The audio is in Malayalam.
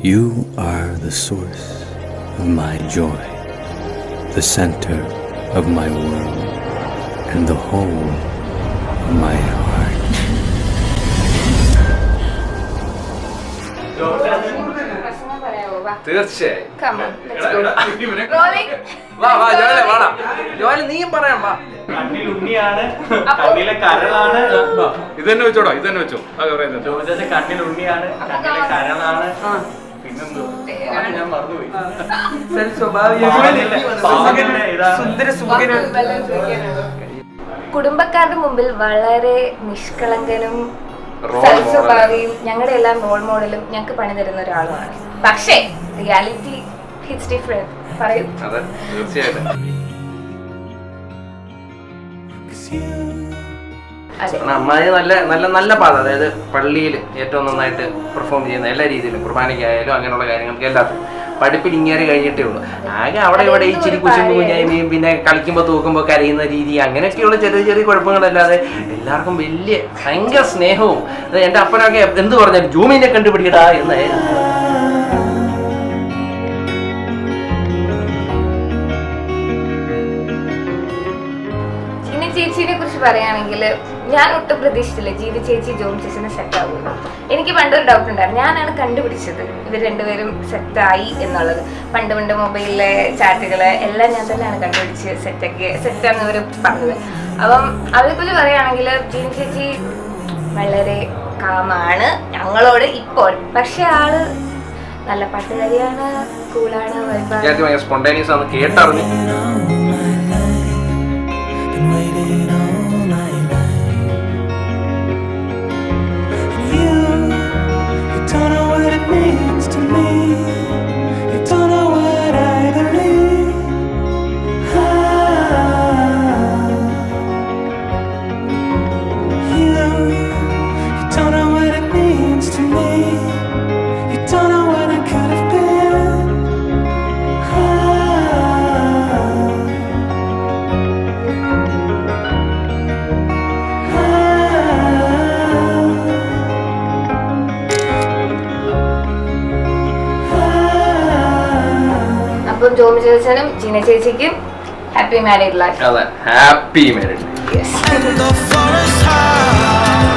You are the source of my joy, the center of my world, and the whole of my heart. തീർച്ചയായും നീയും പറയാം. കണ്ണിലുണ്ണിയാണ്, കണ്ണിലെ കരളാണ്. ഇത് തന്നെ വെച്ചോടോ, ഇത് തന്നെ വെച്ചോ. കണ്ണിലുണ്ണിയാണ്, കണ്ണിലെ കരളാണ്. പിന്നെന്തോ ഞാൻ മറന്നുപോയി. കുടുംബക്കാരുടെ മുമ്പിൽ വളരെ നിഷ്കളങ്കനും സൽസ്വഭാവിയും ഞങ്ങളുടെ എല്ലാം റോൾ മോഡലും ഞങ്ങൾക്ക് പണി തരുന്ന ഒരാളുമാണ്. പക്ഷേ റിയാലിറ്റി ഹിറ്റ്സ് ഡിഫറെന്റ്. പറയൂ. അതെ, തീർച്ചയായിട്ടും. അമ്മായി നല്ല നല്ല നല്ല പാത, അതായത് പള്ളിയിൽ ഏറ്റവും നന്നായിട്ട് പെർഫോം ചെയ്യുന്ന എല്ലാ രീതിയിലും, കുർബാനയ്ക്കായാലും അങ്ങനെയുള്ള കാര്യങ്ങൾക്ക് എല്ലാത്തിനും. പഠിപ്പിൽ ഇങ്ങനെ കഴിഞ്ഞിട്ടേ ഉള്ളൂ. ആകെ അവിടെ ഇവിടെ ഇച്ചിരി കുശുമ്പ് കുഞ്ഞായ്മയും പിന്നെ കളിക്കുമ്പോൾ തൂക്കുമ്പോൾ കരയുന്ന രീതി, അങ്ങനെയൊക്കെയുള്ള ചെറിയ ചെറിയ കുഴപ്പങ്ങളല്ലാതെ എല്ലാവർക്കും വലിയ ഭയങ്കര സ്നേഹവും. എൻ്റെ അപ്പനൊക്കെ എന്ത് പറഞ്ഞാലും ജൂമിനെ കണ്ടുപിടിക്കടാ എന്നായിരുന്നു. ചേച്ചിനെ കുറിച്ച് പറയുകയാണെങ്കിൽ ഞാൻ ഒട്ടും പ്രതീക്ഷിച്ചില്ല ജീവി ചേച്ചി ജോം ചേച്ചിനെ സെറ്റ് ആവുള്ളൂ. എനിക്ക് പണ്ടൊരു ഡൗട്ട് ഉണ്ടായിരുന്നു. ഞാനാണ് കണ്ടുപിടിച്ചത് ഇവർ രണ്ടുപേരും സെറ്റായി എന്നുള്ളത്. പണ്ട് മൊബൈലിലെ ചാറ്റുകള് എല്ലാം ഞാൻ തന്നെയാണ് കണ്ടുപിടിച്ച് സെറ്റാന്ന് ഇവർ പറഞ്ഞത്. അപ്പം അതേക്കുറിച്ച് പറയുകയാണെങ്കിൽ ജീവി ചേച്ചി വളരെ കാമാണ് ഞങ്ങളോട് ഇപ്പോൾ. പക്ഷെ ആള് നല്ല പാട്ടുകാരിയാണ്, കൂളാണ്, സ്പോണ്ടേനിയസ് ആണ്, കേട്ടറിഞ്ഞു. Waiting all night long. You don't know what it means to me. You don't know what I believe. You don't know what it means to me. You don't know what I could have been. അപ്പം ജോമി ചേച്ചനും ജീന ചേച്ചിക്കും ഹാപ്പി മാരീഡ് ലൈഫ്. അതെ, happy married. The forest high.